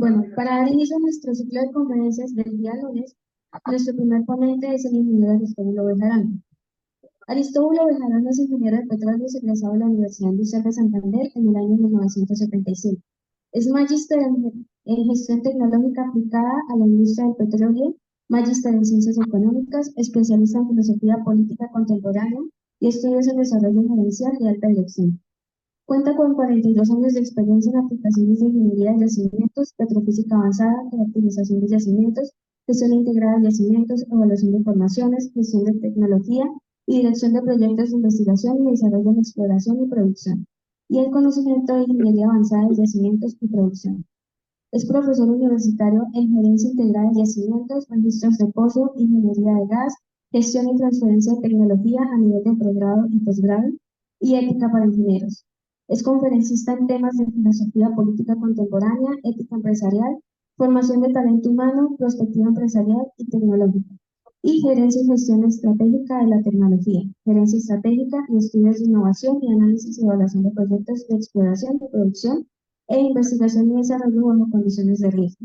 Bueno, para dar inicio a nuestro ciclo de conferencias del día lunes, nuestro primer ponente es el ingeniero Aristóbulo Bejarano. Aristóbulo Bejarano es ingeniero de petróleos egresado de la Universidad Industrial de Santander en el año 1975. Es magíster en gestión tecnológica aplicada a la industria del petróleo, magíster en ciencias económicas, especialista en filosofía política contemporánea y estudios en desarrollo gerencial y alta dirección. Cuenta con 42 años de experiencia en aplicaciones de ingeniería de yacimientos, petrofísica avanzada, caracterización de yacimientos, gestión integrada de yacimientos, evaluación de informaciones, gestión de tecnología y dirección de proyectos de investigación y desarrollo en exploración y producción, y el conocimiento de ingeniería avanzada de yacimientos y producción. Es profesor universitario en gerencia integrada de yacimientos, registros de pozo, ingeniería de gas, gestión y transferencia de tecnología a nivel de pregrado y posgrado, y ética para ingenieros. Es conferencista en temas de filosofía política contemporánea, ética empresarial, formación de talento humano, prospectiva empresarial y tecnológica, y gerencia y gestión estratégica de la tecnología, gerencia estratégica y estudios de innovación y análisis y evaluación de proyectos de exploración y producción e investigación y desarrollo bajo condiciones de riesgo.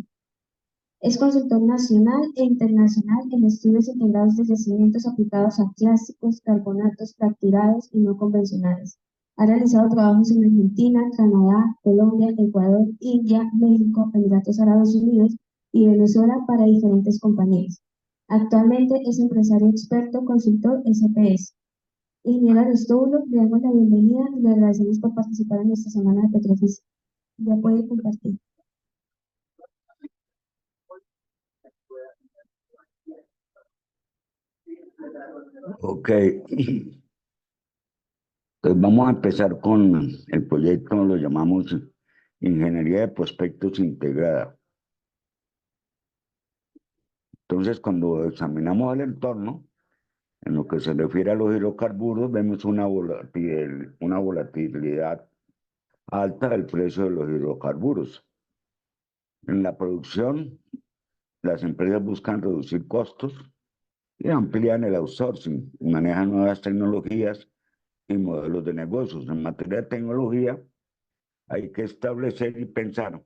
Es consultor nacional e internacional en estudios integrados de yacimientos aplicados a clásicos, carbonatos, fracturados y no convencionales. Ha realizado trabajos en Argentina, Canadá, Colombia, Ecuador, India, México, Emiratos Árabes Unidos y Venezuela para diferentes compañías. Actualmente es empresario experto consultor SPS. Ingeniero Aristóbulo, le damos la bienvenida y le agradecemos por participar en esta semana de Petrofísica. Ya puede compartir. Ok, entonces vamos a empezar con el proyecto, lo llamamos Ingeniería de Prospectos Integrada. Entonces, cuando examinamos el entorno, en lo que se refiere a los hidrocarburos, vemos una volatilidad alta del precio de los hidrocarburos. En la producción, las empresas buscan reducir costos y amplían el outsourcing, manejan nuevas tecnologías y modelos de negocios. En materia de tecnología, hay que establecer y pensar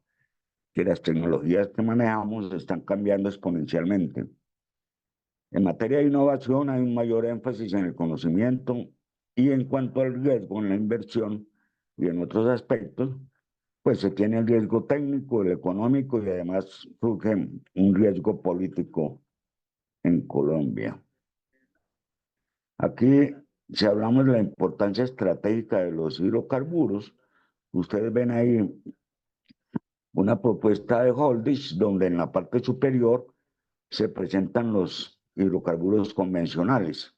que las tecnologías que manejamos están cambiando exponencialmente. En materia de innovación hay un mayor énfasis en el conocimiento y en cuanto al riesgo en la inversión y en otros aspectos, pues se tiene el riesgo técnico, el económico y además surge un riesgo político en Colombia. Aquí, si hablamos de la importancia estratégica de los hidrocarburos, ustedes ven ahí una propuesta de Holdings donde en la parte superior se presentan los hidrocarburos convencionales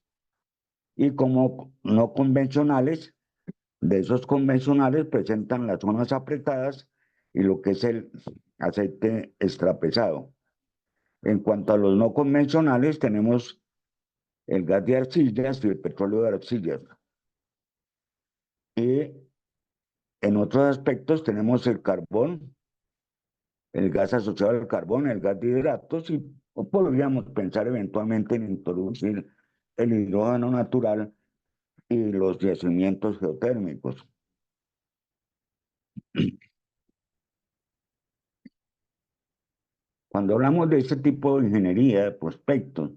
y como no convencionales, de esos convencionales presentan las zonas apretadas y lo que es el aceite extrapesado. En cuanto a los no convencionales, tenemos el gas de arcillas y el petróleo de arcillas. Y en otros aspectos tenemos el carbón, el gas asociado al carbón, el gas de hidratos, y podríamos pensar eventualmente en introducir el hidrógeno natural y los yacimientos geotérmicos. Cuando hablamos de este tipo de ingeniería de prospectos,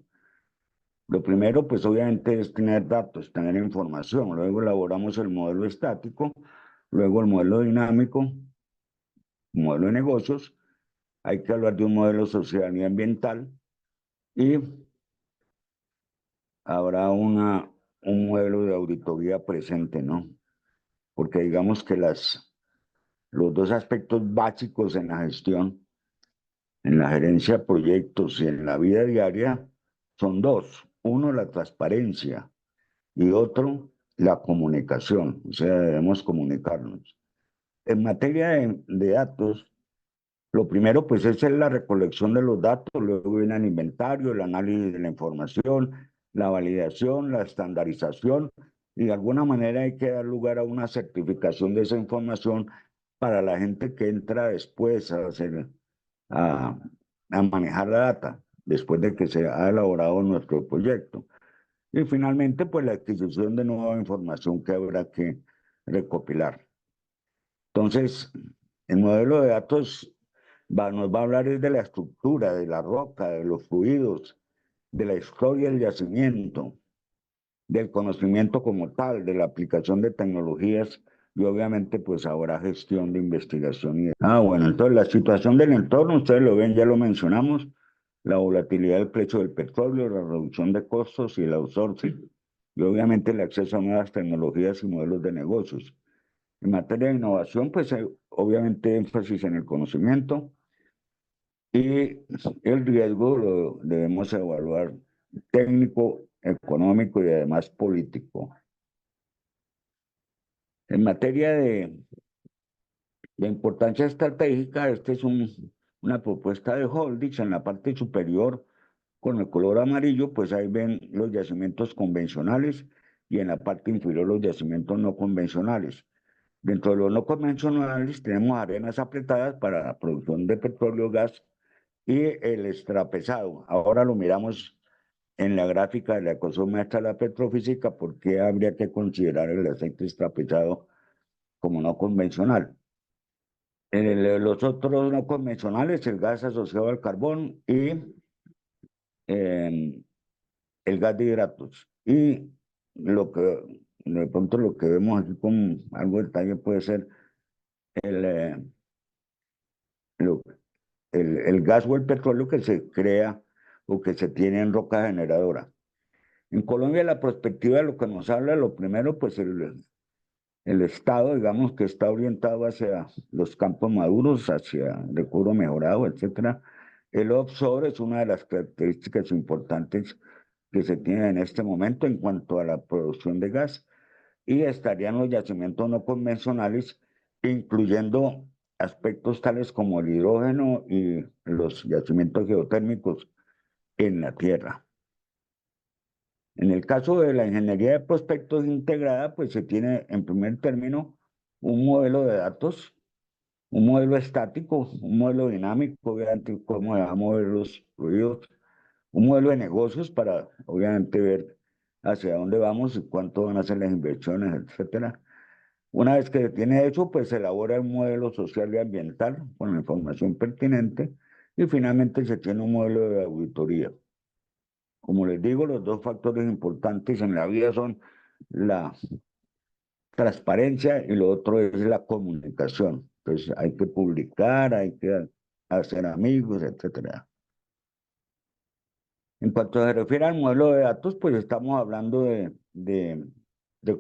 lo primero, pues obviamente es tener datos, tener información. Luego elaboramos el modelo estático, luego el modelo dinámico, modelo de negocios. Hay que hablar de un modelo social y ambiental y habrá un modelo de auditoría presente, ¿no? Porque digamos que los dos aspectos básicos en la gestión, en la gerencia de proyectos y en la vida diaria son dos. Uno, la transparencia y otro, la comunicación. O sea, debemos comunicarnos. En materia de datos, lo primero, pues, es la recolección de los datos, luego viene el inventario, el análisis de la información, la validación, la estandarización, y de alguna manera hay que dar lugar a una certificación de esa información para la gente que entra después a, a manejar la data, después de que se ha elaborado nuestro proyecto. Y finalmente, pues, la adquisición de nueva información que habrá que recopilar. Entonces, el modelo de datos nos va a hablar es de la estructura, de la roca, de los fluidos, de la historia del yacimiento, del conocimiento como tal, de la aplicación de tecnologías y obviamente pues habrá gestión de investigación. Bueno, entonces la situación del entorno, ustedes lo ven, ya lo mencionamos, la volatilidad del precio del petróleo, la reducción de costos y el outsourcing, y obviamente el acceso a nuevas tecnologías y modelos de negocios. En materia de innovación, pues obviamente énfasis en el conocimiento y el riesgo lo debemos evaluar técnico, económico y además político. En materia de importancia estratégica, esta es una propuesta de Holdings en la parte superior con el color amarillo, pues ahí ven los yacimientos convencionales y en la parte inferior los yacimientos no convencionales. Dentro de los no convencionales tenemos arenas apretadas para la producción de petróleo, gas y el extrapesado. Ahora lo miramos en la gráfica de la ecuación maestra de la petrofísica, porque habría que considerar el aceite extrapesado como no convencional. Los otros no convencionales, el gas asociado al carbón y eh, el gas de hidratos. Y de pronto lo que vemos aquí con algo de detalle puede ser el, eh, lo- el gas o el petróleo que se crea o que se tiene en roca generadora. En Colombia la perspectiva de lo que nos habla, lo primero, pues el Estado, digamos, que está orientado hacia los campos maduros, hacia el recurso mejorado, etcétera. El offshore es una de las características importantes que se tiene en este momento en cuanto a la producción de gas y estarían los yacimientos no convencionales, incluyendo aspectos tales como el hidrógeno y los yacimientos geotérmicos en la Tierra. En el caso de la ingeniería de prospectos integrada, pues se tiene en primer término un modelo de datos, un modelo estático, un modelo dinámico, obviamente cómo se van a mover los fluidos, un modelo de negocios para obviamente ver hacia dónde vamos y cuánto van a ser las inversiones, etcétera. Una vez que se tiene eso, pues se elabora un modelo social y ambiental con la información pertinente y finalmente se tiene un modelo de auditoría. Como les digo, los dos factores importantes en la vida son la transparencia y lo otro es la comunicación. Entonces hay que publicar, hay que hacer amigos, etcétera. En cuanto se refiere al modelo de datos, pues estamos hablando de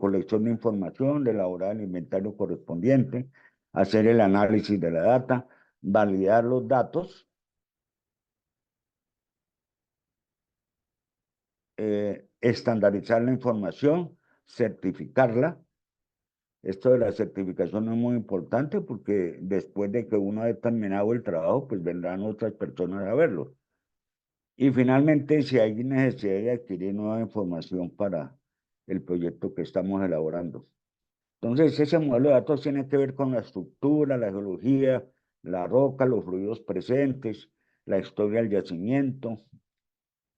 colección de información, de elaborar el inventario correspondiente, hacer el análisis de la data, validar los datos, estandarizar la información, certificarla. Esto de la certificación es muy importante porque después de que uno ha terminado el trabajo, pues vendrán otras personas a verlo. Y finalmente, si hay necesidad de adquirir nueva información para el proyecto que estamos elaborando. Entonces, ese modelo de datos tiene que ver con la estructura, la geología, la roca, los fluidos presentes, la historia del yacimiento,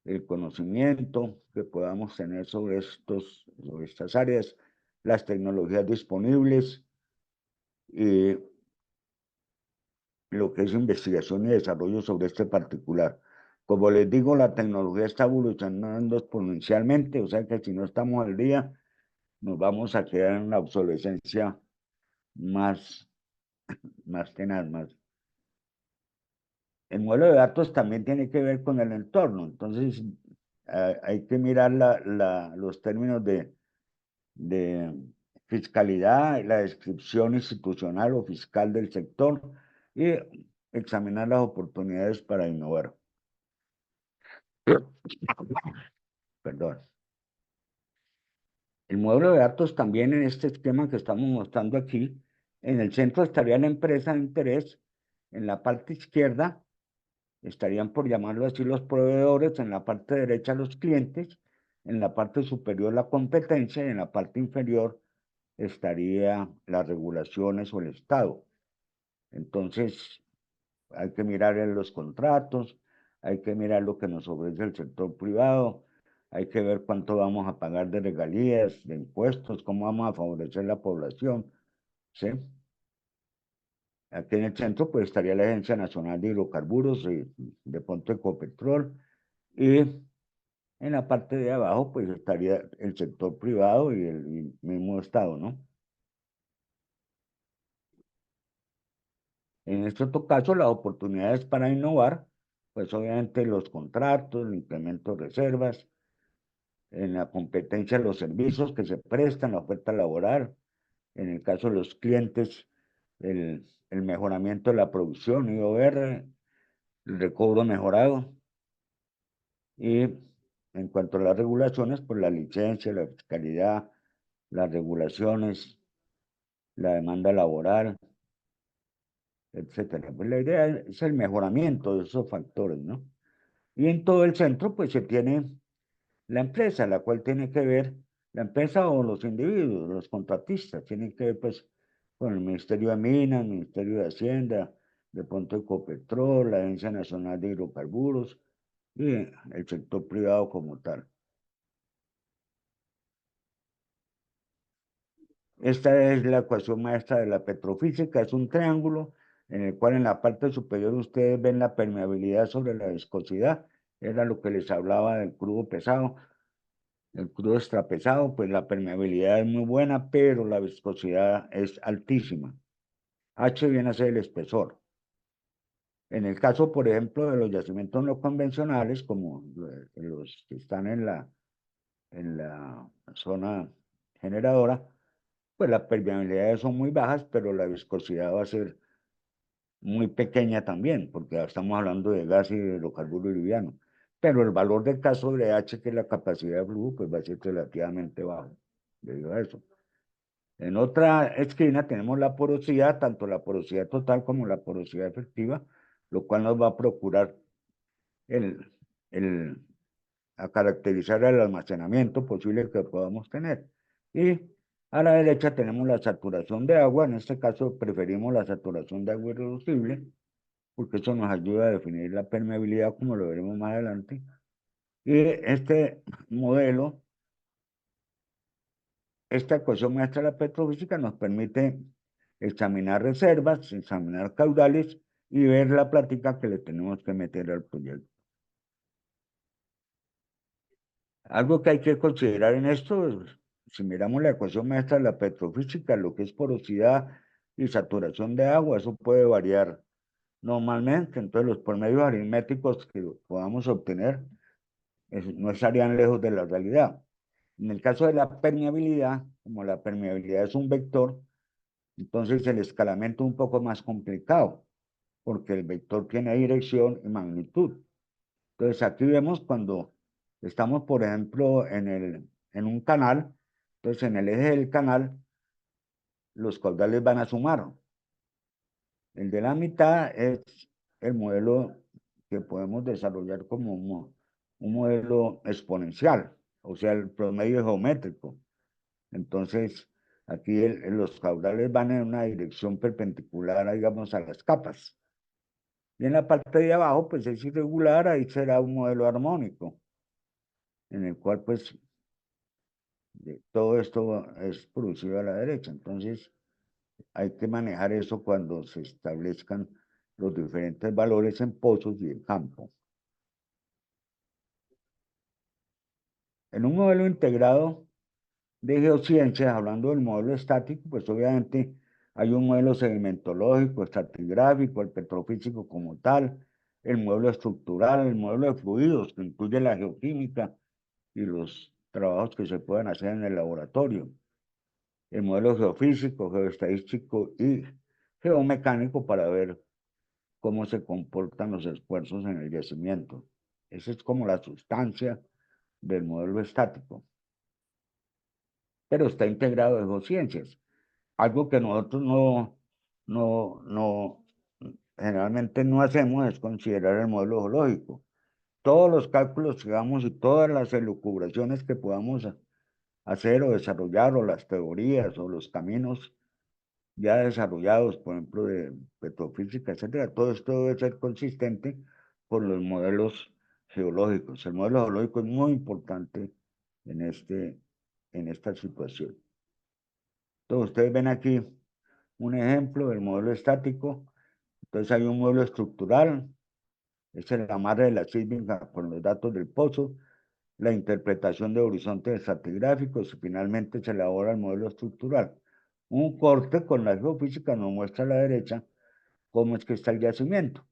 el conocimiento que podamos tener sobre estas áreas, las tecnologías disponibles y lo que es investigación y desarrollo sobre este particular. Como les digo, la tecnología está evolucionando exponencialmente, o sea que si no estamos al día, nos vamos a quedar en una obsolescencia más, más tenaz, más. El modelo de datos también tiene que ver con el entorno, entonces hay que mirar los términos de fiscalidad, la descripción institucional o fiscal del sector y examinar las oportunidades para innovar. Perdón. El modelo de datos también en este esquema que estamos mostrando aquí, en el centro estaría la empresa de interés, en la parte izquierda estarían, por llamarlo así, los proveedores, en la parte derecha los clientes, en la parte superior la competencia y en la parte inferior estaría las regulaciones o el Estado. Entonces, hay que mirar en los contratos, hay que mirar lo que nos ofrece el sector privado, hay que ver cuánto vamos a pagar de regalías, de impuestos, cómo vamos a favorecer la población, ¿sí? Aquí en el centro pues estaría la Agencia Nacional de Hidrocarburos, de pronto Ecopetrol, y en la parte de abajo pues estaría el sector privado y el mismo Estado, ¿no? En este otro caso, las oportunidades para innovar, pues obviamente los contratos, el incremento de reservas, en la competencia de los servicios que se prestan, la oferta laboral, en el caso de los clientes, el mejoramiento de la producción, IOR, el recobro mejorado, y en cuanto a las regulaciones, pues la licencia, la fiscalidad, las regulaciones, la demanda laboral, etcétera. Pues la idea es el mejoramiento de esos factores, ¿no? Y en todo el centro, pues se tiene la empresa, la cual tiene que ver, la empresa o los individuos, los contratistas, tienen que ver, pues, con el Ministerio de Minas, el Ministerio de Hacienda, de pronto Ecopetrol, la Agencia Nacional de Hidrocarburos y el sector privado como tal. Esta es la ecuación maestra de la petrofísica, es un triángulo en el cual en la parte superior ustedes ven la permeabilidad sobre la viscosidad, era lo que les hablaba del crudo pesado. El crudo extra pesado, pues la permeabilidad es muy buena, pero la viscosidad es altísima. H viene a ser el espesor. En el caso, por ejemplo, de los yacimientos no convencionales, como los que están en la zona generadora, pues las permeabilidades son muy bajas, pero la viscosidad va a ser muy pequeña también, porque estamos hablando de gas y de hidrocarburo liviano. Pero el valor del caso de H, que es la capacidad de flujo, pues va a ser relativamente bajo debido a eso. En otra esquina tenemos la porosidad, tanto la porosidad total como la porosidad efectiva, lo cual nos va a procurar el, el, a caracterizar el almacenamiento posible que podamos tener. Y a la derecha tenemos la saturación de agua, en este caso preferimos la saturación de agua irreducible, porque eso nos ayuda a definir la permeabilidad, como lo veremos más adelante. Y este modelo, esta ecuación maestra de la petrofísica nos permite examinar reservas, examinar caudales y ver la plática que le tenemos que meter al proyecto. Algo que hay que considerar en esto, si miramos la ecuación maestra de la petrofísica, lo que es porosidad y saturación de agua, eso puede variar normalmente, entonces los promedios aritméticos que podamos obtener no estarían lejos de la realidad. En el caso de la permeabilidad, como la permeabilidad es un vector, entonces el escalamiento es un poco más complicado, porque el vector tiene dirección y magnitud. Entonces aquí vemos cuando estamos, por ejemplo, en un canal, entonces en el eje del canal los caudales van a sumar. El de la mitad es el modelo que podemos desarrollar como un modelo exponencial, o sea, el promedio geométrico. Entonces, aquí los caudales van en una dirección perpendicular, digamos, a las capas. Y en la parte de abajo, pues es irregular, ahí será un modelo armónico, en el cual, pues, todo esto es producido a la derecha. Entonces, hay que manejar eso cuando se establezcan los diferentes valores en pozos y en campo. En un modelo integrado de geociencias, hablando del modelo estático, pues obviamente hay un modelo sedimentológico, estratigráfico, el petrofísico como tal, el modelo estructural, el modelo de fluidos, que incluye la geoquímica y los trabajos que se pueden hacer en el laboratorio, el modelo geofísico, geoestadístico y geomecánico para ver cómo se comportan los esfuerzos en el yacimiento. Esa es como la sustancia del modelo estático, pero está integrado en geociencias. Algo que nosotros no, generalmente no hacemos es considerar el modelo geológico. Todos los cálculos que hagamos y todas las elucubraciones que podamos hacer o desarrollar, o las teorías o los caminos ya desarrollados, por ejemplo, de petrofísica, etcétera, todo esto debe ser consistente con los modelos geológicos. El modelo geológico es muy importante en esta situación. Entonces, ustedes ven aquí un ejemplo del modelo estático. Entonces hay un modelo estructural, es el amarre de la sísmica con los datos del pozo, la interpretación de horizontes estratigráficos y finalmente se elabora el modelo estructural. Un corte con la geofísica nos muestra a la derecha cómo es que está el yacimiento.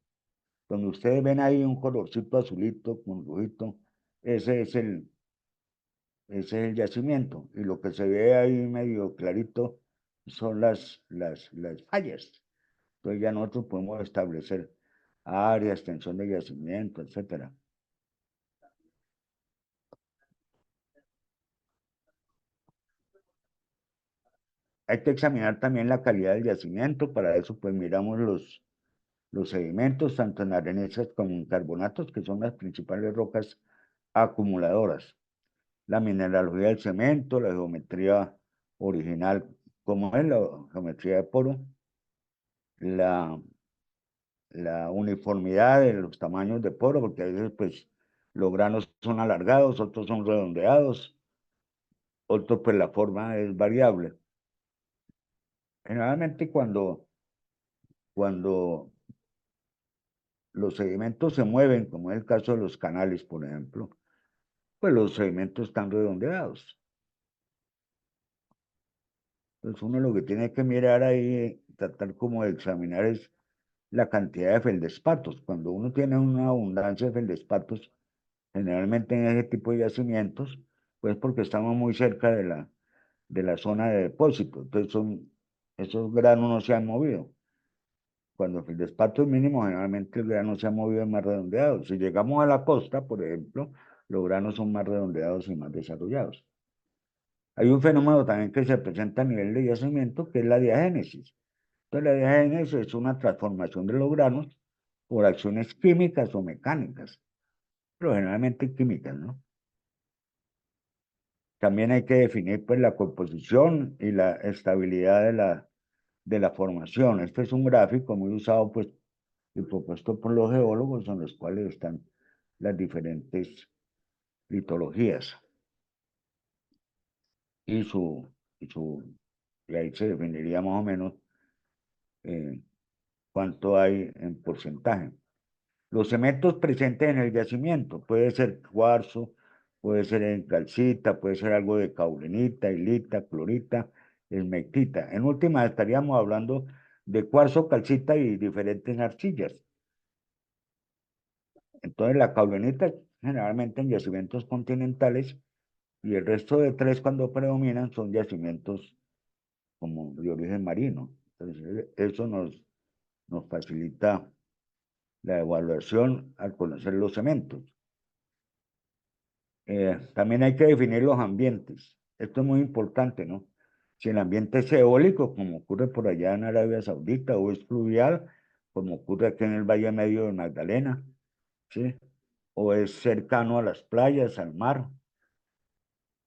Donde ustedes ven ahí un colorcito azulito con rojito, ese es el, ese es el yacimiento. Y lo que se ve ahí medio clarito son las fallas. Entonces ya nosotros podemos establecer área, extensión de yacimiento, etcétera. Hay que examinar también la calidad del yacimiento. Para eso pues miramos los sedimentos, tanto en areniscas como en carbonatos, que son las principales rocas acumuladoras. La mineralogía del cemento, la geometría original, como es la geometría de poro, la, la uniformidad de los tamaños de poro, porque a veces pues los granos son alargados, otros son redondeados, otros pues la forma es variable. Generalmente cuando los sedimentos se mueven, como es el caso de los canales, por ejemplo, pues los sedimentos están redondeados. Entonces uno lo que tiene que mirar ahí, tratar como de examinar es la cantidad de feldespatos. Cuando uno tiene una abundancia de feldespatos, generalmente en ese tipo de yacimientos, pues porque estamos muy cerca de la zona de depósito. Entonces esos granos no se han movido. Cuando el feldespato es mínimo, generalmente el grano se ha movido más redondeado. Si llegamos a la costa, por ejemplo, los granos son más redondeados y más desarrollados. Hay un fenómeno también que se presenta a nivel de yacimiento, que es la diagénesis. Entonces, la diagénesis es una transformación de los granos por acciones químicas o mecánicas, pero generalmente químicas, ¿no? También hay que definir pues la composición y la estabilidad de la formación. Este es un gráfico muy usado pues y propuesto por los geólogos en los cuales están las diferentes litologías y su, y su, y ahí se definiría más o menos eh, cuánto hay en porcentaje. Los cementos presentes en el yacimiento, puede ser cuarzo, puede ser en calcita, puede ser algo de caulenita, hilita, clorita, esmectita. En última, estaríamos hablando de cuarzo, calcita y diferentes arcillas. Entonces, la caulenita generalmente en yacimientos continentales y el resto de tres cuando predominan son yacimientos como de origen marino. Entonces, eso nos facilita la evaluación al conocer los cementos. También hay que definir los ambientes. Esto es muy importante, ¿no? Si el ambiente es eólico, como ocurre por allá en Arabia Saudita, o es fluvial, como ocurre aquí en el Valle Medio de Magdalena, ¿sí? O es cercano a las playas, al mar,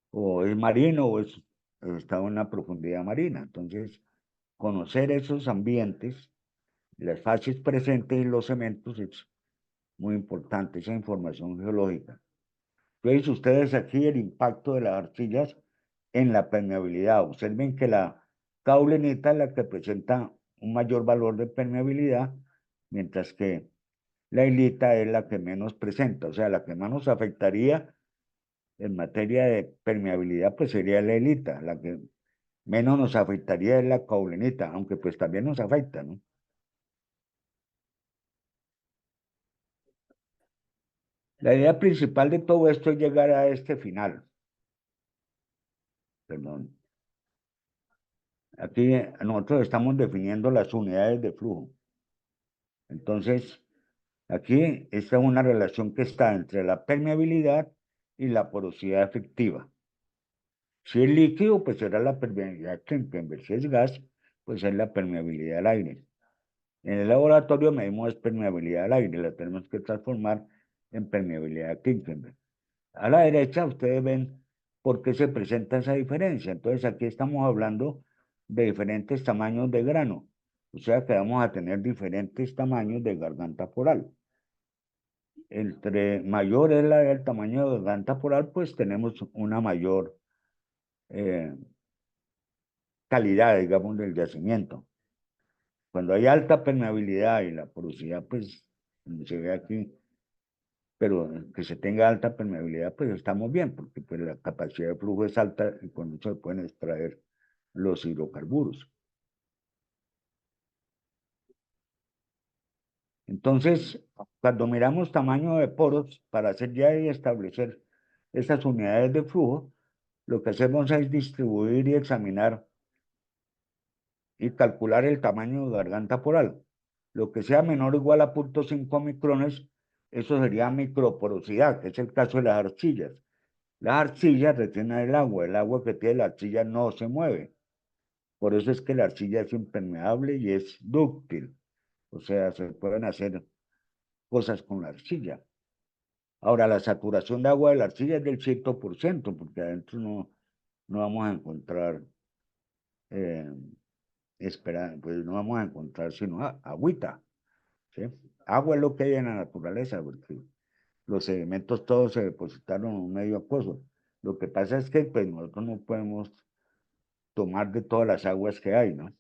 o es marino, está en una profundidad marina. Entonces, conocer esos ambientes, las fases presentes en los cementos es muy importante, esa información geológica. Entonces, ustedes aquí el impacto de las arcillas en la permeabilidad. Observen que la caulenita es la que presenta un mayor valor de permeabilidad, mientras que la hilita es la que menos presenta, o sea, la que más nos afectaría en materia de permeabilidad, pues sería la hilita, la que menos nos afectaría es la caulenita, aunque pues también nos afecta, ¿no? La idea principal de todo esto es llegar a este final, perdón. Aquí nosotros estamos definiendo las unidades de flujo. Entonces, aquí esta es una relación que está entre la permeabilidad y la porosidad efectiva. Si es líquido, pues será la permeabilidad Klimkenberg. Si es gas, pues es la permeabilidad al aire. En el laboratorio medimos permeabilidad al aire, la tenemos que transformar en permeabilidad Klimkenberg. A la derecha ustedes ven por qué se presenta esa diferencia. Entonces aquí estamos hablando de diferentes tamaños de grano. O sea que vamos a tener diferentes tamaños de garganta poral. Entre mayor es el tamaño de garganta poral, pues tenemos una mayor eh, calidad, digamos, del yacimiento. Cuando hay alta permeabilidad y la porosidad, pues, como se ve aquí, pero que se tenga alta permeabilidad, pues estamos bien, porque pues la capacidad de flujo es alta y con eso se pueden extraer los hidrocarburos. Entonces, cuando miramos tamaño de poros para hacer ya y establecer esas unidades de flujo, lo que hacemos es distribuir y examinar y calcular el tamaño de garganta poral. Lo que sea menor o igual a 0.5 micrones, eso sería microporosidad, que es el caso de las arcillas. Las arcillas retienen el agua que tiene la arcilla no se mueve. Por eso es que la arcilla es impermeable y es dúctil. O sea, se pueden hacer cosas con la arcilla. Ahora, la saturación de agua de la arcilla es del 100%, porque adentro no vamos a encontrar, eh, pues no vamos a encontrar sino agüita, ¿sí? Agua es lo que hay en la naturaleza, porque los sedimentos todos se depositaron en un medio acuoso. Lo que pasa es que pues, nosotros no podemos tomar de todas las aguas que hay, ¿no?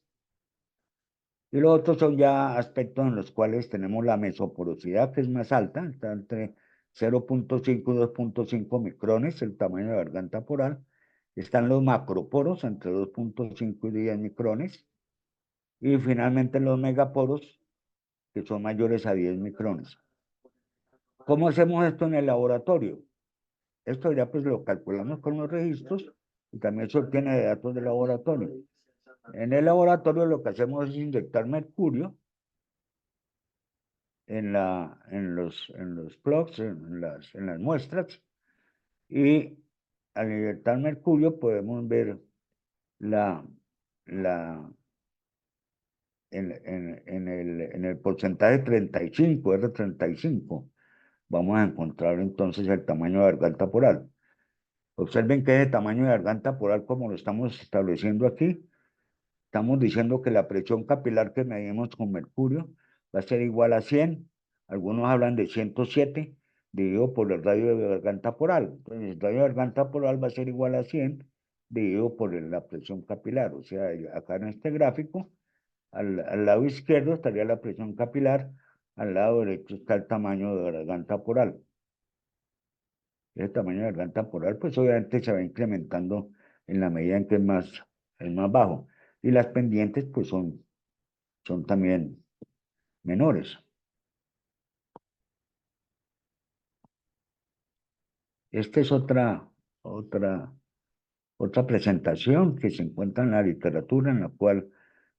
Y los otros son ya aspectos en los cuales tenemos la mesoporosidad, que es más alta, está entre 0.5 y 2.5 micrones, el tamaño de garganta poral. Están los macroporos, entre 2.5 y 10 micrones. Y finalmente los megaporos, que son mayores a 10 micrones. ¿Cómo hacemos esto en el laboratorio? Esto ya pues lo calculamos con los registros y también se obtiene de datos del laboratorio. En el laboratorio lo que hacemos es inyectar mercurio en los plugs, en las muestras, y al inyectar mercurio podemos ver la, la, en el porcentaje 35, R35, vamos a encontrar entonces el tamaño de garganta poral. Observen que ese tamaño de garganta poral, como lo estamos estableciendo aquí, estamos diciendo que la presión capilar que medimos con mercurio va a ser igual a 100. Algunos hablan de 107 dividido por el radio de garganta poral. Entonces, el radio de garganta poral va a ser igual a 100 dividido por la presión capilar. O sea, acá en este gráfico, al lado izquierdo estaría la presión capilar, al lado derecho está el tamaño de garganta poral. Ese tamaño de garganta poral, pues obviamente se va incrementando en la medida en que es más bajo. Y las pendientes, pues son también menores. Esta es otra presentación que se encuentra en la literatura, en la cual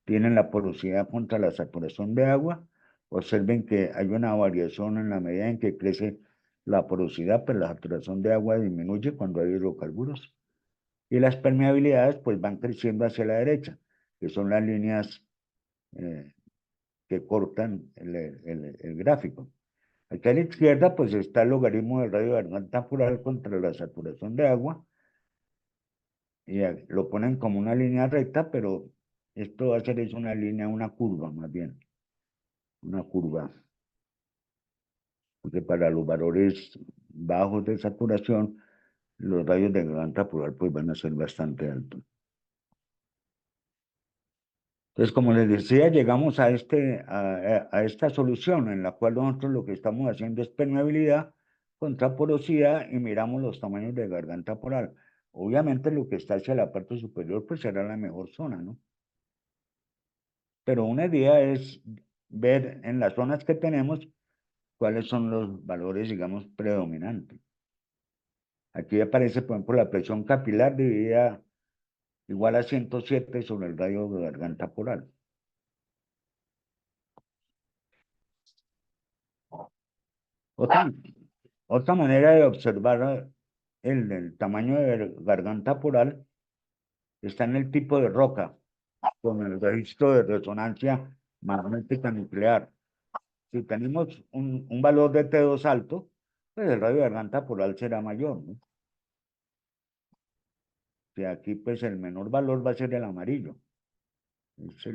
tienen la porosidad contra la saturación de agua. Observen que hay una variación en la medida en que crece la porosidad, pero la saturación de agua disminuye cuando hay hidrocarburos. Y las permeabilidades pues van creciendo hacia la derecha, que son las líneas que cortan el gráfico. Aquí a la izquierda pues está el logaritmo del radio de garganta poral contra la saturación de agua, y lo ponen como una línea recta, pero esto va a ser es una línea, una curva más bien, una curva, porque para los valores bajos de saturación, los radios de garganta poral pues van a ser bastante altos. Entonces, como les decía, llegamos a esta solución en la cual nosotros lo que estamos haciendo es permeabilidad contra porosidad y miramos los tamaños de garganta poral. Obviamente lo que está hacia la parte superior pues será la mejor zona, ¿no? Pero una idea es ver en las zonas que tenemos cuáles son los valores, digamos, predominantes. Aquí aparece, por ejemplo, la presión capilar dividida igual a 107 sobre el radio de garganta poral. Otra, otra manera de observar el tamaño de garganta poral está en el tipo de roca, con el registro de resonancia magnética nuclear. Si tenemos un valor de T2 alto, pues el radio de garganta poral será mayor, ¿no? Si aquí pues el menor valor va a ser el amarillo. Es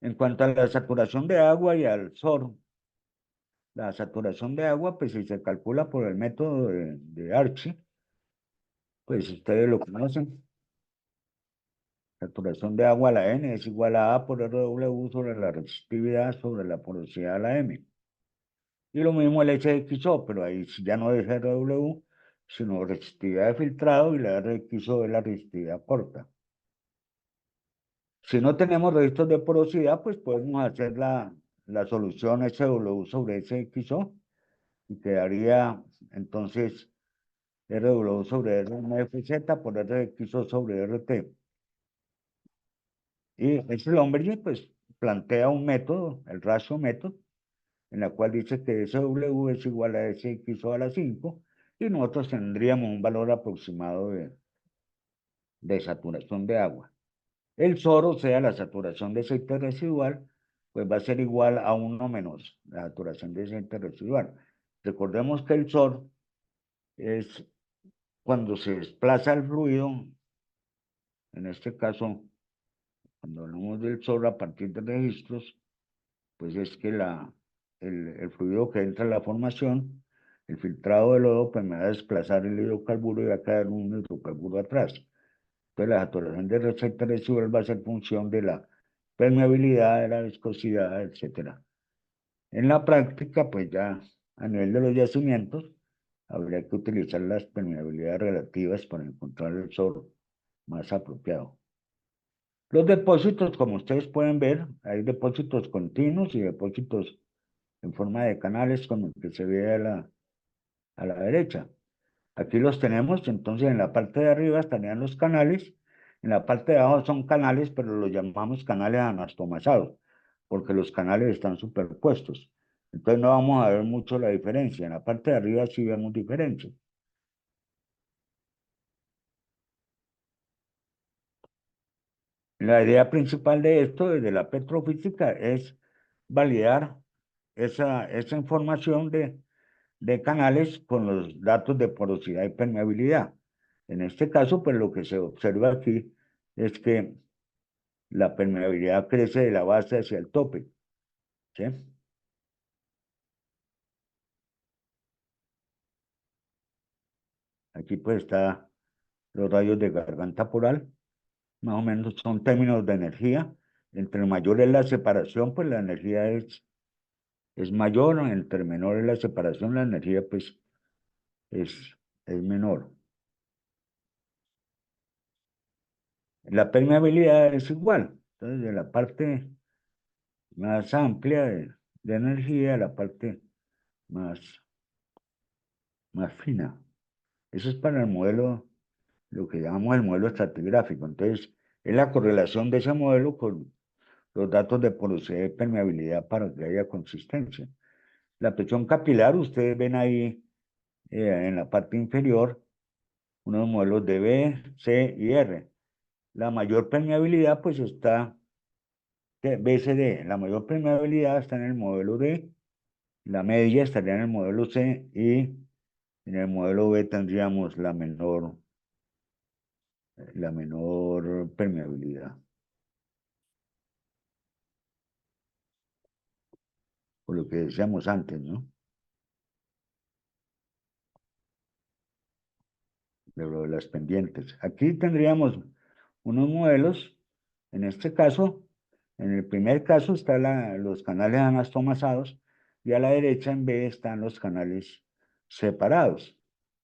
En cuanto a la saturación de agua y al SOR, la saturación de agua, pues si se calcula por el método de Archie, pues ustedes lo conocen. Saturación de agua a la N es igual a A por RW sobre la resistividad sobre la porosidad a la M. Y lo mismo el SXO, pero ahí sí ya no es RW, sino resistividad de filtrado y la RXO es la resistividad corta. Si no tenemos registros de porosidad, pues podemos hacer la solución SW sobre SXO y quedaría entonces RW sobre RMFZ por RXO sobre RT. Y Schlumberger pues plantea un método, el ratio método, en la cual dice que SW es igual a SXO a la 5 y nosotros tendríamos un valor aproximado de saturación de agua. El SOR, o sea, la saturación de aceite residual, pues va a ser igual a 1 menos la saturación de aceite residual. Recordemos que el SOR es cuando se desplaza el fluido, en este caso, cuando hablamos del SOR a partir de registros, pues es que el fluido que entra a la formación, el filtrado de lodo, pues me va a desplazar el hidrocarburo y va a caer un hidrocarburo atrás. Entonces la saturación de aceite residual va a ser función de la permeabilidad, de la viscosidad, etcétera. En la práctica, pues ya a nivel de los yacimientos, habría que utilizar las permeabilidades relativas para encontrar el SOR más apropiado. Los depósitos, como ustedes pueden ver, hay depósitos continuos y depósitos en forma de canales, como el que se ve a la derecha. Aquí los tenemos, entonces en la parte de arriba estarían los canales, en la parte de abajo son canales, pero los llamamos canales anastomasados, porque los canales están superpuestos. Entonces no vamos a ver mucho la diferencia. En la parte de arriba sí vemos diferencia. La idea principal de esto, desde la petrofísica, es validar esa información de canales con los datos de porosidad y permeabilidad. En este caso, pues lo que se observa aquí es que la permeabilidad crece de la base hacia el tope, ¿sí? Aquí pues está los rayos de garganta poral, más o menos son términos de energía. Entre mayor es la separación, pues la energía es mayor, entre menor es la separación, la energía pues es, es menor. La permeabilidad es igual, entonces de la parte más amplia de energía a la parte más, más fina. Eso es para el modelo, lo que llamamos el modelo estratigráfico. Entonces, es la correlación de ese modelo con los datos de porosidad y permeabilidad para que haya consistencia. La presión capilar, ustedes ven ahí en la parte inferior unos modelos de B, C y R. La mayor permeabilidad pues está BCD, la mayor permeabilidad está en el modelo D, la media estaría en el modelo C y en el modelo B tendríamos la menor permeabilidad, por lo que decíamos antes, ¿no? De lo de las pendientes. Aquí tendríamos unos modelos, en este caso, en el primer caso están los canales anastomasados y a la derecha en B están los canales separados.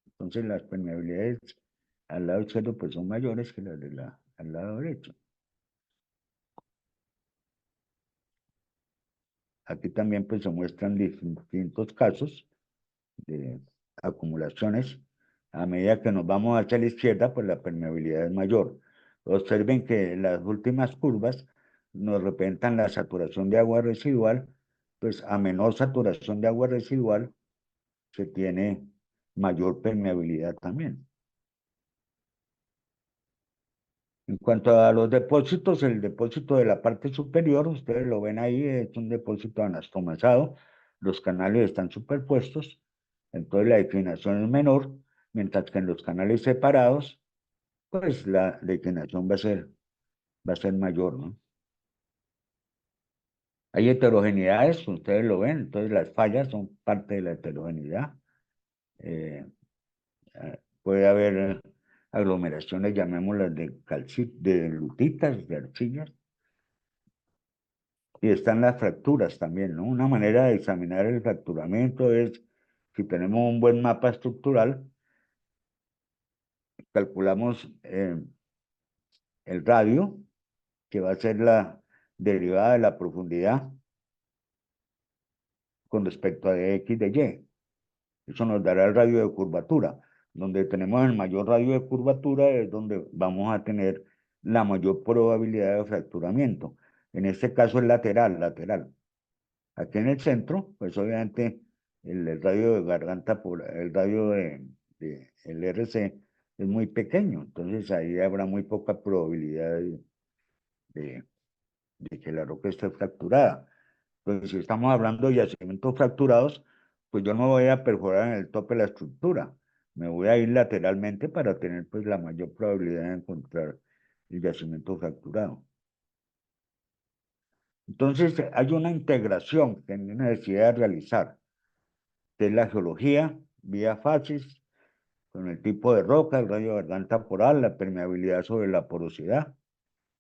Entonces las permeabilidades al lado izquierdo pues son mayores que las al lado derecho. Aquí también pues se muestran distintos casos de acumulaciones. A medida que nos vamos hacia la izquierda, pues la permeabilidad es mayor. Observen que las últimas curvas nos representan la saturación de agua residual, pues a menor saturación de agua residual se tiene mayor permeabilidad también. En cuanto a los depósitos, el depósito de la parte superior, ustedes lo ven ahí, es un depósito anastomazado, los canales están superpuestos, entonces la declinación es menor, mientras que en los canales separados, pues la declinación va a ser mayor, ¿no? Hay heterogeneidades, ustedes lo ven, entonces las fallas son parte de la heterogeneidad. Eh, puede haber aglomeraciones, llamémoslas de lutitas, de arcillas, y están las fracturas también, ¿no? Una manera de examinar el fracturamiento es, si tenemos un buen mapa estructural, calculamos el radio, que va a ser la derivada de la profundidad con respecto a de X de Y. Eso nos dará el radio de curvatura. Donde tenemos el mayor radio de curvatura es donde vamos a tener la mayor probabilidad de fracturamiento. En este caso es lateral, lateral. Aquí en el centro, pues obviamente el radio de garganta, el radio de el RC es muy pequeño, entonces ahí habrá muy poca probabilidad de, de que la roca esté fracturada. Entonces, si estamos hablando de yacimientos fracturados, pues yo no voy a perforar en el tope de la estructura, me voy a ir lateralmente para tener pues la mayor probabilidad de encontrar el yacimiento fracturado. Entonces, hay una integración que hay necesidad de realizar, que es la geología, vía fases, con el tipo de roca, el radio de garganta poral, la permeabilidad sobre la porosidad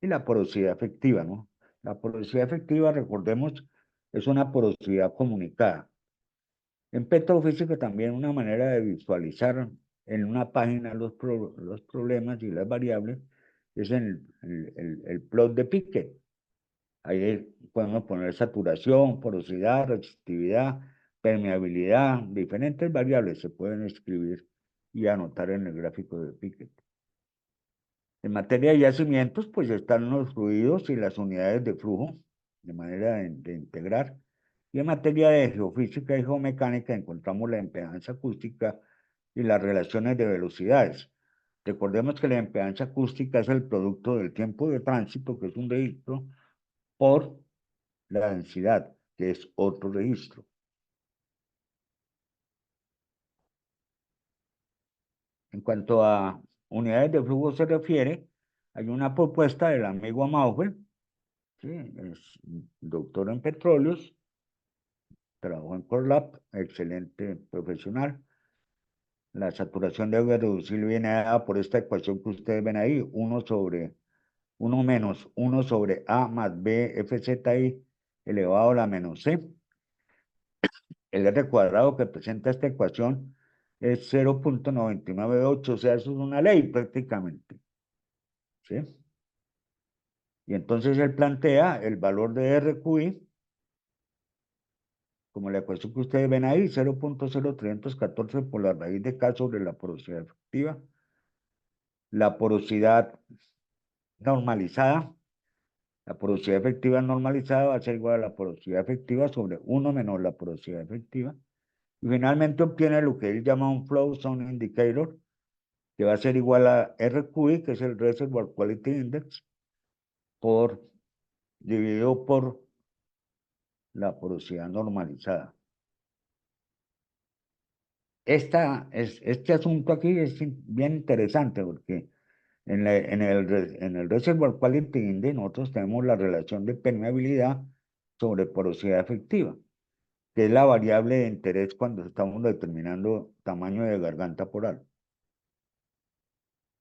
y la porosidad efectiva, ¿no? La porosidad efectiva, recordemos, es una porosidad comunicada. En petrofísica también una manera de visualizar en una página los problemas y las variables es en el plot de Piquet. Ahí podemos poner saturación, porosidad, resistividad, permeabilidad, diferentes variables se pueden escribir y anotar en el gráfico de Piquet. En materia de yacimientos, pues están los fluidos y las unidades de flujo, de manera de integrar. Y en materia de geofísica y geomecánica encontramos la impedancia acústica y las relaciones de velocidades. Recordemos que la impedancia acústica es el producto del tiempo de tránsito, que es un registro, por la densidad, que es otro registro. En cuanto a unidades de flujo se refiere, hay una propuesta del amigo Maufer, ¿sí? Es doctor en petróleos, trabajó en Corlab, excelente profesional. La saturación de agua reducible viene dada por esta ecuación que ustedes ven ahí, 1 menos 1 sobre A más B FZI elevado a la menos C. El R cuadrado que presenta esta ecuación es 0,998, o sea, eso es una ley prácticamente, ¿sí? Y entonces él plantea el valor de RQI, como la ecuación que ustedes ven ahí, 0,0314 por la raíz de K sobre la porosidad efectiva. La porosidad normalizada, la porosidad efectiva normalizada va a ser igual a la porosidad efectiva sobre 1 menos la porosidad efectiva. Y finalmente obtiene lo que él llama un Flow Zone Indicator, que va a ser igual a RQI, que es el Reservoir Quality Index, dividido por la porosidad normalizada. Este asunto aquí es bien interesante porque en el Reservoir Quality Index nosotros tenemos la relación de permeabilidad sobre porosidad efectiva, que es la variable de interés cuando estamos determinando tamaño de garganta poral.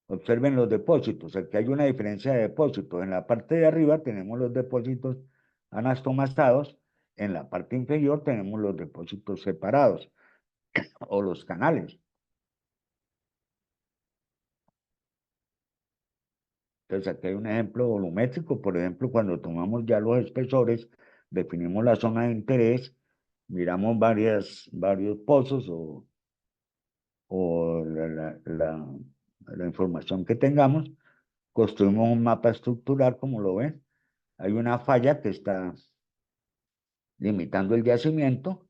Observen los depósitos, aquí hay una diferencia de depósitos. En la parte de arriba tenemos los depósitos anastomastados, en la parte inferior tenemos los depósitos separados o los canales. Entonces aquí hay un ejemplo volumétrico, por ejemplo, cuando tomamos ya los espesores, definimos la zona de interés, miramos varios pozos o la información que tengamos, construimos un mapa estructural, como lo ven. Hay una falla que está limitando el yacimiento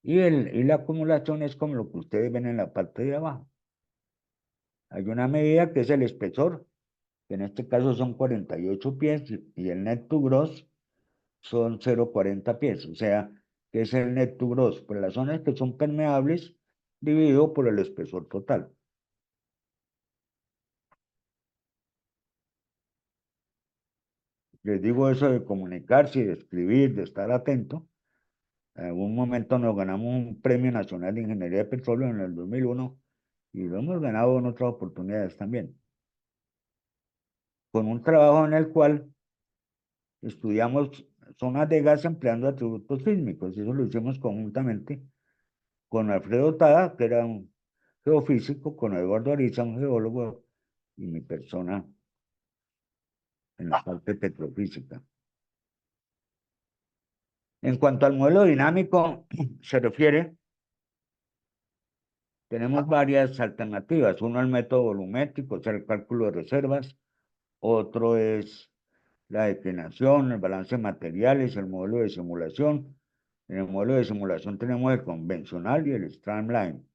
y la acumulación es como lo que ustedes ven en la parte de abajo. Hay una medida que es el espesor, que en este caso son 48 pies y el net to gross son 0,40 pies, o sea, que es el net to gross, por las zonas que son permeables dividido por el espesor total. Les digo eso de comunicarse, de escribir, de estar atento. En algún momento nos ganamos un Premio Nacional de Ingeniería de Petróleo en el 2001 y lo hemos ganado en otras oportunidades también. con un trabajo en el cual estudiamos zonas de gas empleando atributos sísmicos. Eso lo hicimos conjuntamente con Alfredo Tada, que era un geofísico, con Eduardo Ariza, un geólogo, y mi persona en la parte petrofísica. En cuanto al modelo dinámico se refiere, tenemos varias alternativas. Uno, el método volumétrico, o sea, el cálculo de reservas. Otro es la declinación, el balance de materiales, el modelo de simulación. En el modelo de simulación tenemos el convencional y el streamline.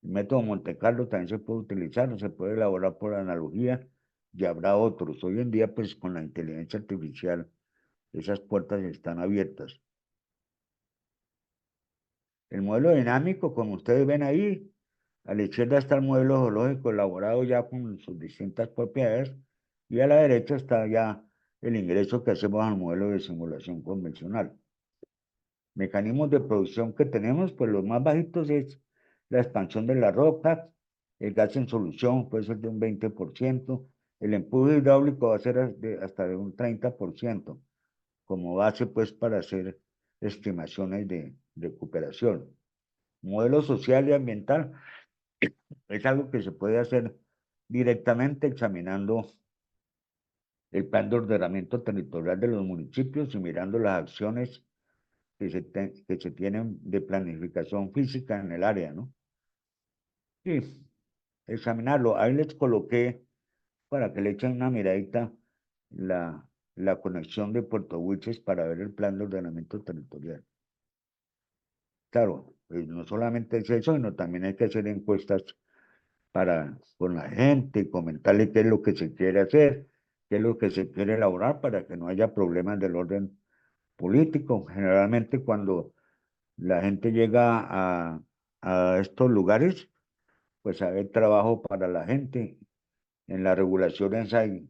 El método Monte Carlo también se puede utilizar, se puede elaborar por analogía y habrá otros. Hoy en día, pues con la inteligencia artificial, esas puertas están abiertas. El modelo dinámico, como ustedes ven ahí, a la izquierda está el modelo geológico elaborado ya con sus distintas propiedades y a la derecha está ya el ingreso que hacemos al modelo de simulación convencional. Mecanismos de producción que tenemos, pues los más bajitos es la expansión de la roca, el gas en solución puede ser de un 20%, el empuje hidráulico va a ser hasta de un 30%, como base pues para hacer estimaciones de recuperación. Modelo social y ambiental es algo que se puede hacer directamente examinando el plan de ordenamiento territorial de los municipios y mirando las acciones que se tienen de planificación física en el área, ¿no? Sí, examinarlo. Ahí les coloqué para que le echen una miradita la, la conexión de Puerto Wilches para ver el plan de ordenamiento territorial. Claro, pues no solamente es eso, sino también hay que hacer encuestas con la gente, comentarle qué es lo que se quiere hacer, qué es lo que se quiere elaborar para que no haya problemas del orden político. Generalmente cuando la gente llega a estos lugares, pues hay trabajo para la gente. En las regulaciones hay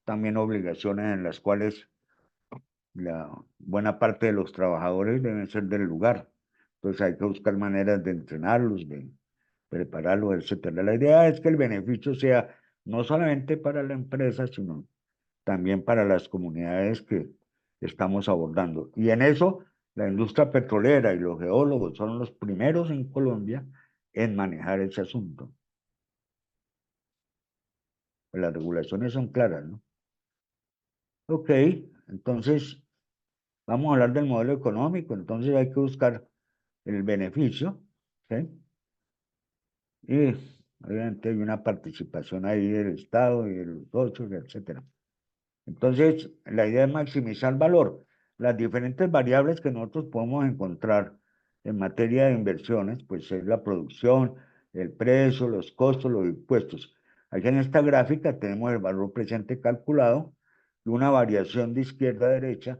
también obligaciones en las cuales la buena parte de los trabajadores deben ser del lugar. Entonces hay que buscar maneras de entrenarlos, de prepararlos, etcétera. La idea es que el beneficio sea no solamente para la empresa, sino también para las comunidades que estamos abordando. Y en eso, la industria petrolera y los geólogos son los primeros en Colombia en manejar ese asunto. Pues las regulaciones son claras, ¿no? Ok, entonces vamos a hablar del modelo económico, entonces hay que buscar el beneficio, ¿sí? Y obviamente hay una participación ahí del Estado y de los socios, etcétera. Entonces, la idea es maximizar valor. Las diferentes variables que nosotros podemos encontrar en materia de inversiones, pues es la producción, el precio, los costos, los impuestos. Aquí en esta gráfica tenemos el valor presente calculado y una variación de izquierda a derecha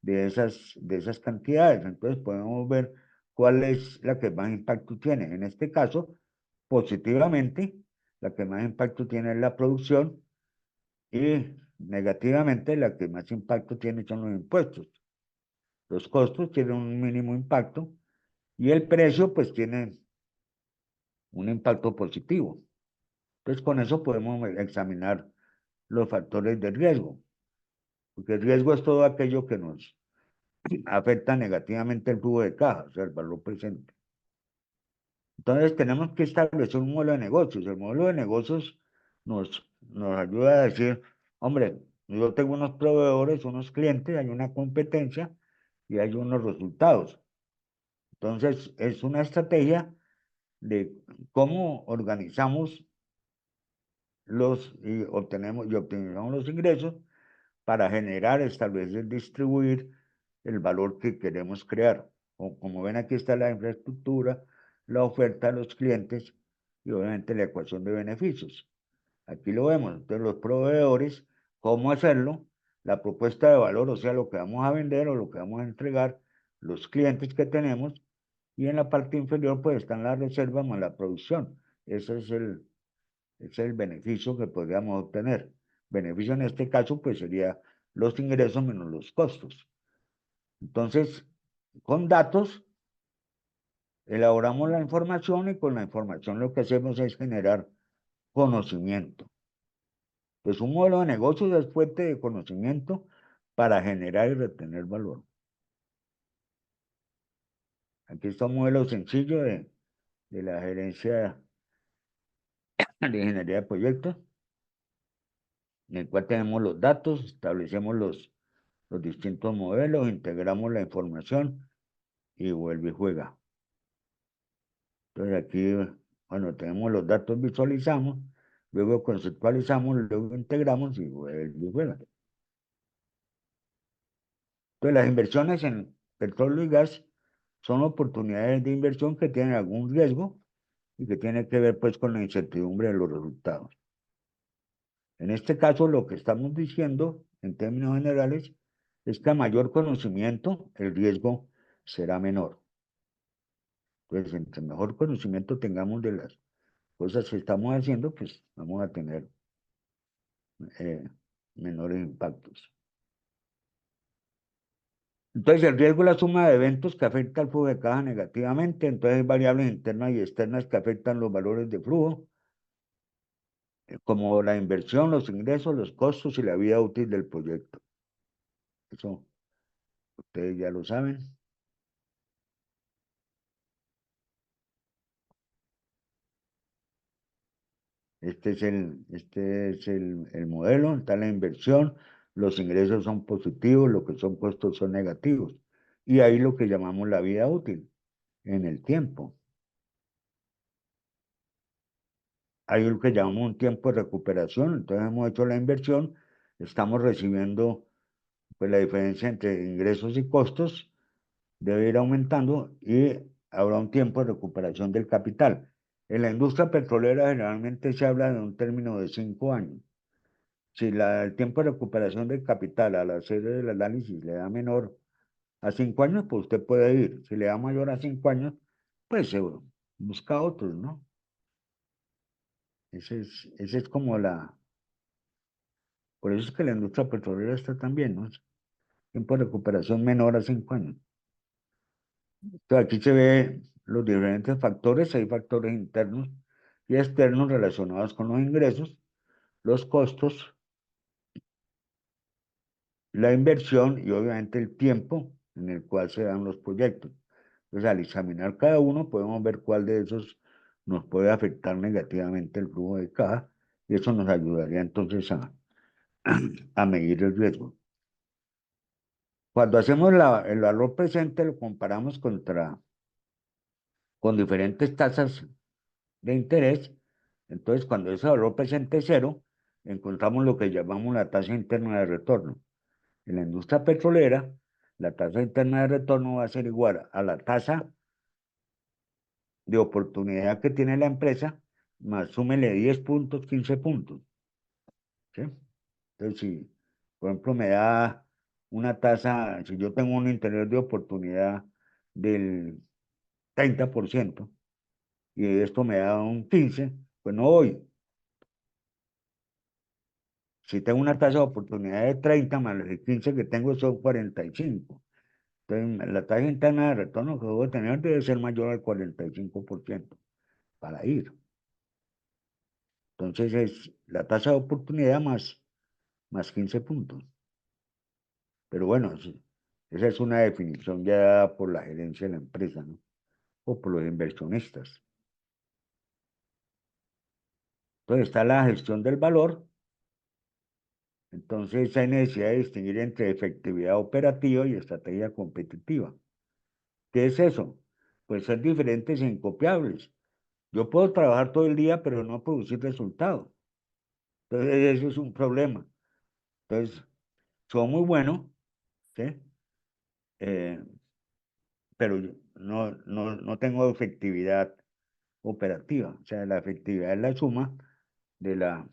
de esas cantidades. Entonces podemos ver cuál es la que más impacto tiene. En este caso, positivamente, la que más impacto tiene es la producción y negativamente la que más impacto tiene son los impuestos. Los costos tienen un mínimo impacto y el precio pues tiene un impacto positivo. Entonces con eso podemos examinar los factores de riesgo, porque el riesgo es todo aquello que nos afecta negativamente el flujo de caja, o sea, el valor presente. Entonces tenemos que establecer un modelo de negocios. El modelo de negocios nos ayuda a decir, hombre, yo tengo unos proveedores, unos clientes, hay una competencia y hay unos resultados. Entonces es una estrategia de cómo organizamos y optimizamos los ingresos para generar, establecer, distribuir el valor que queremos crear. Como ven, aquí está la infraestructura, la oferta a los clientes y obviamente la ecuación de beneficios. Aquí lo vemos. Entonces, los proveedores, cómo hacerlo, la propuesta de valor, o sea, lo que vamos a vender o lo que vamos a entregar, los clientes que tenemos, y en la parte inferior, pues están las reservas más la producción. Ese es el beneficio que podríamos obtener. Beneficio en este caso, pues sería los ingresos menos los costos. Entonces, con datos, elaboramos la información y con la información lo que hacemos es generar conocimiento. Entonces, un modelo de negocio es fuente de conocimiento para generar y retener valor. Aquí está un modelo sencillo de la gerencia de ingeniería de proyectos, en el cual tenemos los datos, establecemos los distintos modelos, integramos la información y vuelve y juega. Entonces aquí, bueno, tenemos los datos, visualizamos, luego conceptualizamos, luego integramos y vuelve y juega. Entonces las inversiones en petróleo y gas son oportunidades de inversión que tienen algún riesgo y que tienen que ver pues con la incertidumbre de los resultados. En este caso, lo que estamos diciendo en términos generales es que a mayor conocimiento, el riesgo será menor. Entonces, entre mejor conocimiento tengamos de las cosas que estamos haciendo, pues vamos a tener eh, menores impactos. Entonces, el riesgo es la suma de eventos que afecta al flujo de caja negativamente. Entonces, hay variables internas y externas que afectan los valores de flujo, como la inversión, los ingresos, los costos y la vida útil del proyecto. Eso ustedes ya lo saben. Este es el modelo, está la inversión, los ingresos son positivos, lo que son costos son negativos. Y ahí lo que llamamos la vida útil, en el tiempo. Hay lo que llamamos un tiempo de recuperación, entonces hemos hecho la inversión, estamos recibiendo pues la diferencia entre ingresos y costos, debe ir aumentando y habrá un tiempo de recuperación del capital. En la industria petrolera generalmente se habla de un término de 5 años. Si el tiempo de recuperación del capital al hacer el análisis le da menor a 5 años, pues usted puede ir. Si le da mayor a 5 años, pues se busca otros, ¿no? Ese es como por eso es que la industria petrolera está tan bien, ¿no? Tiempo de recuperación menor a 5 años. Entonces aquí se ve los diferentes factores, hay factores internos y externos relacionados con los ingresos, los costos, la inversión y obviamente el tiempo en el cual se dan los proyectos. Entonces, al examinar cada uno, podemos ver cuál de esos nos puede afectar negativamente el flujo de caja y eso nos ayudaría entonces a medir el riesgo. Cuando hacemos el valor presente, lo comparamos con diferentes tasas de interés. Entonces, cuando ese valor presente es cero, encontramos lo que llamamos la tasa interna de retorno. En la industria petrolera, la tasa interna de retorno va a ser igual a la tasa de oportunidad que tiene la empresa, más súmele 10 puntos, 15 puntos. ¿Sí? Entonces, si, por ejemplo, me da una tasa, si yo tengo un interés de oportunidad del 30% y esto me da un 15, pues no voy. Si tengo una tasa de oportunidad de 30 más el 15 que tengo son 45. Entonces, la tasa interna de retorno que debo tener debe ser mayor al 45% para ir. Entonces, es la tasa de oportunidad más 15 puntos. Pero bueno, esa es una definición ya dada por la gerencia de la empresa, ¿no? O por los inversionistas. Entonces está la gestión del valor. Entonces hay necesidad de distinguir entre efectividad operativa y estrategia competitiva. ¿Qué es eso? Pues ser diferentes e incopiables. Yo puedo trabajar todo el día, pero no producir resultados. Entonces eso es un problema. Entonces, soy muy bueno, ¿sí? Eh, pero no tengo efectividad operativa. O sea, la efectividad es la suma de la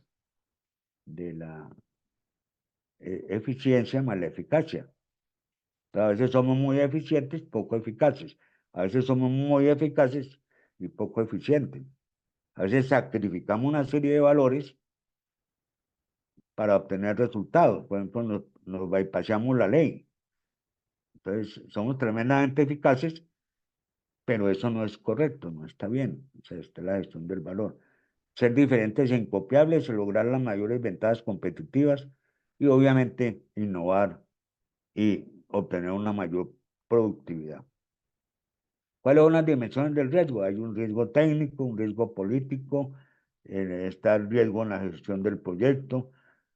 eficiencia más la eficacia. A veces somos muy eficientes, poco eficaces. A veces somos muy eficaces y poco eficientes. A veces sacrificamos una serie de valores para obtener resultados. Por ejemplo, nos bypassamos la ley. Entonces, somos tremendamente eficaces, pero eso no es correcto, no está bien. O sea, esta es la gestión del valor. ser diferentes e incopiables, lograr las mayores ventajas competitivas y obviamente innovar y obtener una mayor productividad. ¿Cuáles son las dimensiones del riesgo? Hay un riesgo técnico, un riesgo político, está el riesgo en la gestión del proyecto,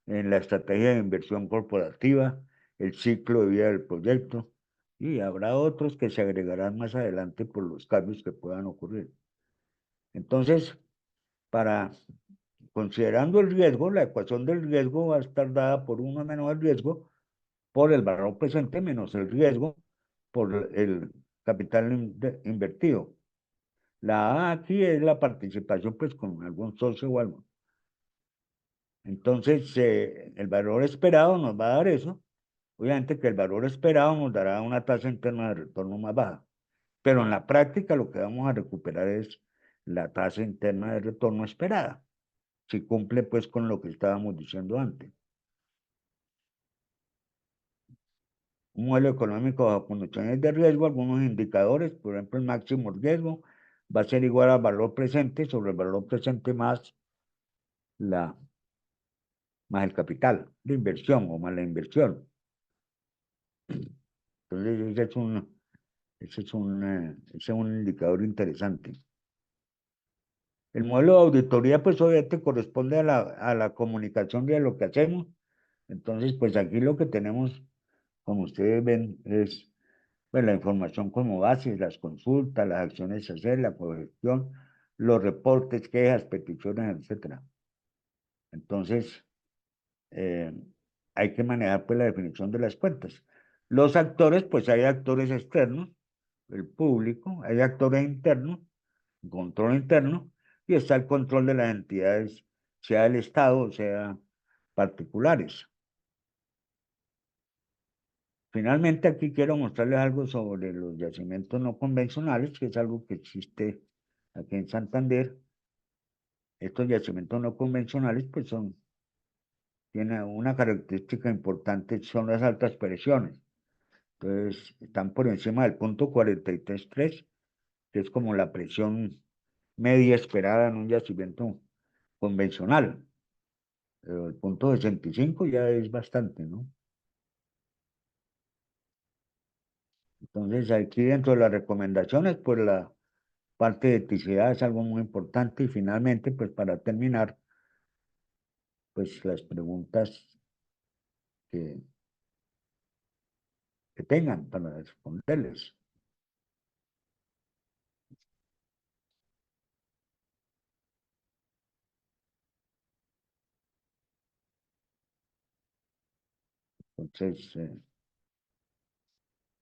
en la estrategia de inversión corporativa, el ciclo de vida del proyecto, y habrá otros que se agregarán más adelante por los cambios que puedan ocurrir. Entonces, considerando el riesgo, la ecuación del riesgo va a estar dada por uno menos el riesgo por el valor presente menos el riesgo por el capital invertido. La A aquí es la participación pues con algún socio o algo. Entonces, el valor esperado nos va a dar eso. Obviamente que el valor esperado nos dará una tasa interna de retorno más baja. Pero en la práctica lo que vamos a recuperar es la tasa interna de retorno esperada, si cumple pues con lo que estábamos diciendo antes. Un modelo económico bajo condiciones de riesgo, algunos indicadores, por ejemplo, el máximo riesgo va a ser igual al valor presente sobre el valor presente la, más el capital de inversión o más la inversión. Entonces, ese es un indicador interesante. El modelo de auditoría, pues obviamente corresponde a la comunicación de lo que hacemos. Entonces, pues aquí lo que tenemos, como ustedes ven, es pues, la información como base, las consultas, las acciones a hacer, la cogestión, los reportes, quejas, peticiones, etcétera. Entonces, eh, hay que manejar pues la definición de las cuentas. Los actores, pues hay actores externos, el público, hay actores internos, control interno, y está el control de las entidades, sea del Estado o sea particulares. Finalmente, aquí quiero mostrarles algo sobre los yacimientos no convencionales, que es algo que existe aquí en Santander. Estos yacimientos no convencionales, pues tienen una característica importante, son las altas presiones. Entonces, están por encima del punto 43.3, que es como la presión media esperada en un yacimiento convencional. Pero el punto 65 ya es bastante, ¿no? Entonces, aquí dentro de las recomendaciones, pues la parte de eticidad es algo muy importante y finalmente, pues para terminar, pues las preguntas que, que tengan para responderles. Entonces,